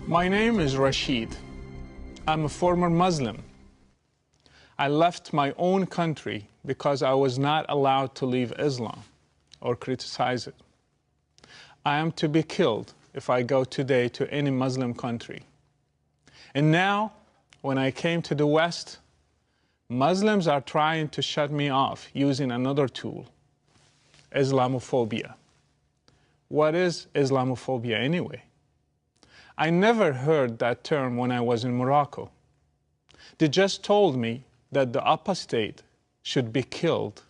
My name is Rashid. I'm a former Muslim. I left my own country because I was not allowed to leave Islam or criticize it. I am to be killed if I go today to any Muslim country. And now, when I came to the West, Muslims are trying to shut me off using another tool, islamophobia. What is islamophobia anyway? I never heard that term when I was in Morocco. They just told me that the apostate should be killed.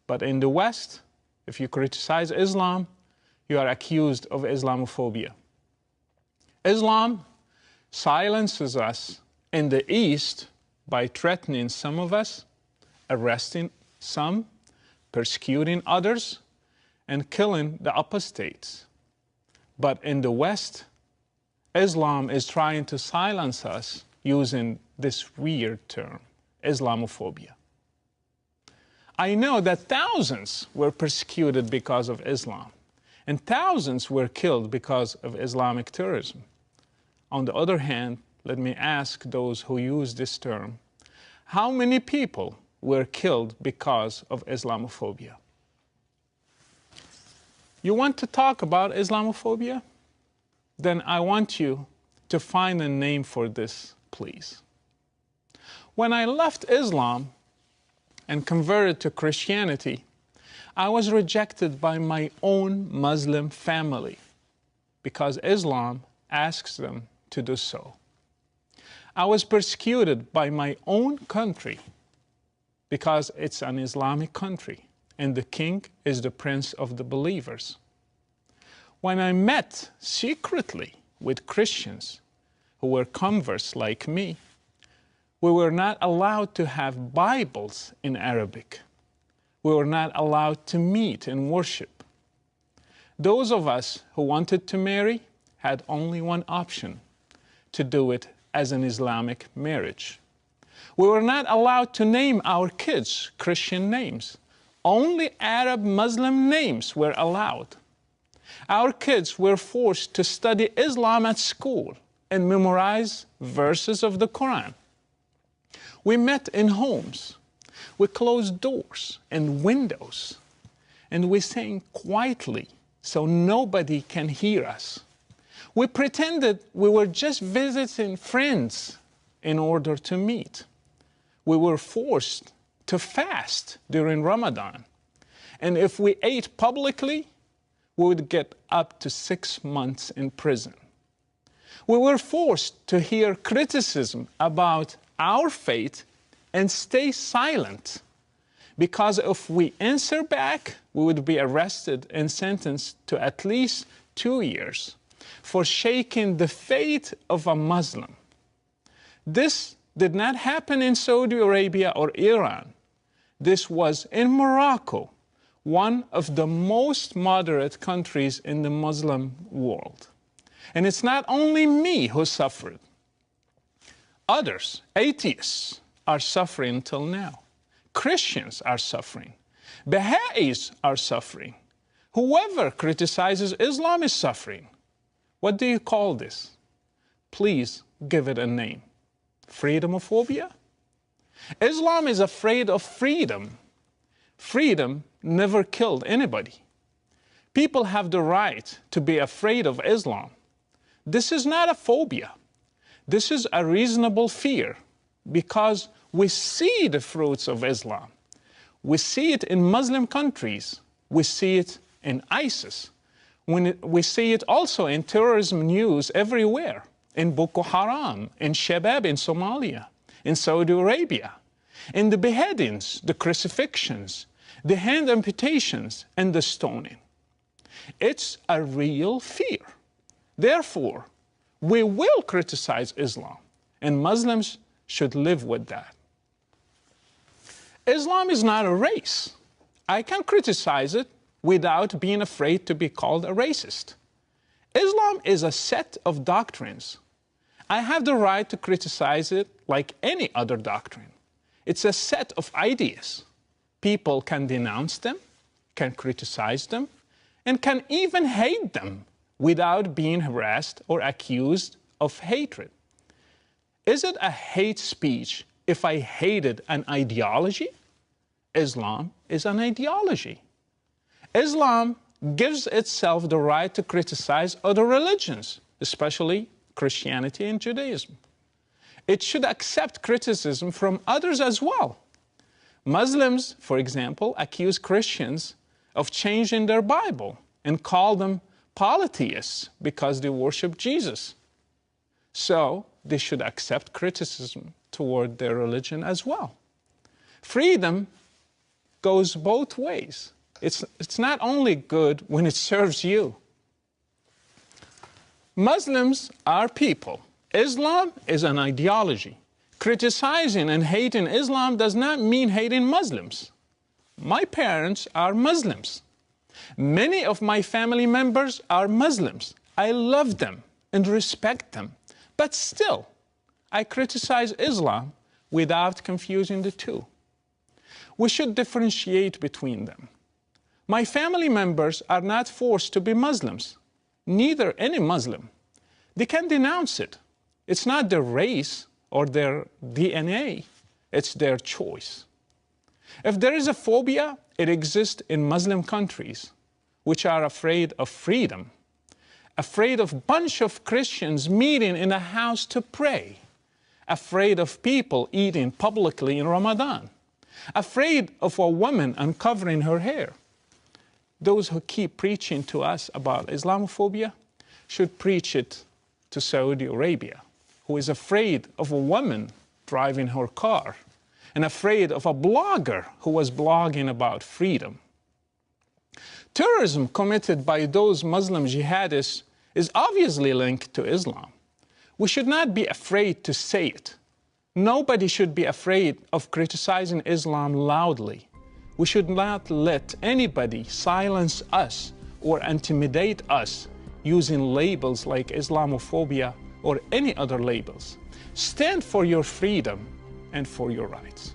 But in the West, if you criticize Islam, you are accused of Islamophobia. Islam silences us in the East by threatening some of us, arresting some, persecuting others, and killing the apostates. But in the West, Islam is trying to silence us using this weird term, Islamophobia. I know that thousands were persecuted because of Islam, and thousands were killed because of Islamic terrorism. On the other hand, let me ask those who use this term, how many people were killed because of Islamophobia? You want to talk about Islamophobia? Then I want you to find a name for this, please. When I left Islam and converted to Christianity, I was rejected by my own Muslim family because Islam asks them to do so. I was persecuted by my own country because it's an Islamic country and the king is the prince of the believers. When I met secretly with Christians who were converts like me, we were not allowed to have Bibles in Arabic. We were not allowed to meet and worship. Those of us who wanted to marry had only one option, to do it as an Islamic marriage. We were not allowed to name our kids Christian names. Only Arab Muslim names were allowed. Our kids were forced to study Islam at school and memorize verses of the Quran. We met in homes. We closed doors and windows. And we sang quietly so nobody can hear us. We pretended we were just visiting friends in order to meet. We were forced to fast during Ramadan. And if we ate publicly, we would get up to 6 months in prison. We were forced to hear criticism about our faith and stay silent, because if we answer back, we would be arrested and sentenced to at least 2 years for shaking the faith of a Muslim. This did not happen in Saudi Arabia or Iran. This was in Morocco, one of the most moderate countries in the Muslim world. And it's not only me who suffered. Others, atheists, are suffering till now. Christians are suffering. Baha'is are suffering. Whoever criticizes Islam is suffering. What do you call this? Please give it a name. Freedomophobia? Islam is afraid of freedom. Freedom never killed anybody. People have the right to be afraid of Islam. This is not a phobia. This is a reasonable fear because we see the fruits of Islam. We see it in Muslim countries. We see it in ISIS. We see it also in terrorism news everywhere, in Boko Haram, in Shabab in Somalia, in Saudi Arabia, in the beheadings, the crucifixions, the hand amputations, and the stoning. It's a real fear. Therefore, we will criticize Islam, and Muslims should live with that. Islam is not a race. I can criticize it without being afraid to be called a racist. Islam is a set of doctrines. I have the right to criticize it like any other doctrine. It's a set of ideas. People can denounce them, can criticize them, and can even hate them without being harassed or accused of hatred. Is it a hate speech if I hated an ideology? Islam is an ideology. Islam gives itself the right to criticize other religions, especially Christianity and Judaism. It should accept criticism from others as well. Muslims, for example, accuse Christians of changing their Bible and call them polytheists because they worship Jesus. So they should accept criticism toward their religion as well. Freedom goes both ways. It's not only good when it serves you. Muslims are people. Islam is an ideology. Criticizing and hating Islam does not mean hating Muslims. My parents are Muslims. Many of my family members are Muslims. I love them and respect them. But still, I criticize Islam without confusing the two. We should differentiate between them. My family members are not forced to be Muslims, neither any Muslim. They can denounce it. It's not their race or their DNA, it's their choice. If there is a phobia, it exists in Muslim countries, which are afraid of freedom, afraid of a bunch of Christians meeting in a house to pray, afraid of people eating publicly in Ramadan, afraid of a woman uncovering her hair. Those who keep preaching to us about Islamophobia should preach it to Saudi Arabia, who is afraid of a woman driving her car and afraid of a blogger who was blogging about freedom. Terrorism committed by those Muslim jihadists is obviously linked to Islam. We should not be afraid to say it. Nobody should be afraid of criticizing Islam loudly. We should not let anybody silence us or intimidate us using labels like Islamophobia or any other labels. Stand for your freedom and for your rights.